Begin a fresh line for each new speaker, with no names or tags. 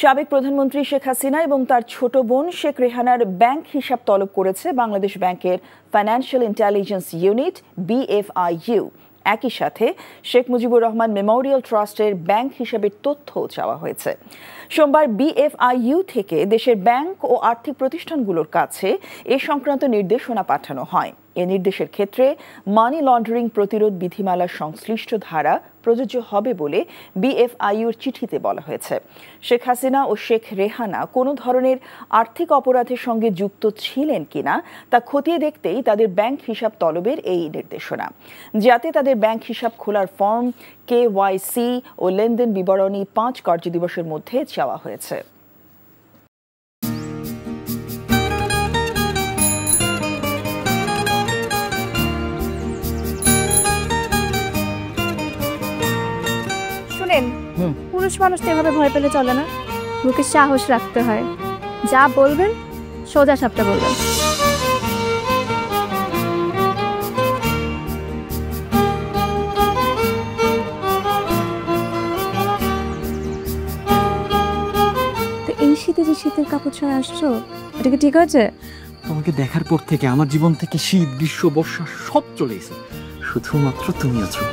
সাবেক প্রধানমন্ত্রী শেখ হাসিনা এবং তার ছোট বোন শেখ রেহানার ব্যাংক হিসাব তলব করেছে বাংলাদেশ ব্যাংকের ফাইন্যান্সিয়াল ইন্টেলিজেন্স ইউনিট BFIU। একই সাথে শেখ মুজিবুর রহমান মেমোরিয়াল ট্রাস্টের ব্যাংক হিসাবের তথ্য চাওয়া হয়েছে। সোমবার BFIU থেকে দেশের ব্যাংক ও আর্থিক প্রতিষ্ঠানগুলোর কাছে এ সংক্রান্ত নির্দেশনা পাঠানো হয়। এ নির্দেশের ক্ষেত্রে মানি লন্ডারিং প্রতিরোধ বিধিমালার সংশ্লিষ্ট ধারা প্রযোজ্য হবে বলে BFIUর চিঠিতে বলা হয়েছে। শেখ হাসিনা ও শেখ রেহানা কোনো ধরনের আর্থিক অপরাধের সঙ্গে যুক্ত ছিলেন কিনা তা খতিয়ে দেখতেই তাদের ব্যাংক হিসাব তলবের এই নির্দেশনা, যাতে তাদের ব্যাংক হিসাব খোলার ফর্ম, KYC ও লেনদেন বিবরণী 5 কার্যদিবসের মধ্যে চাওয়া হয়েছে।
পুরুষ মানুষ তো এভাবে ভয় পেলে চলে না, মুখে সাহস রাখতে হয়। যা বলবেন সোজা সাপটা বলবেন। তো এই শীতে যে শীতের কাপড় ছাড়া আসছো, এটা কি ঠিক আছে?
তোমাকে দেখার পর থেকে আমার জীবন থেকে শীত, গ্রীষ্ম, বর্ষা সব চলে গেছে, শুধুমাত্র তুমি আছো।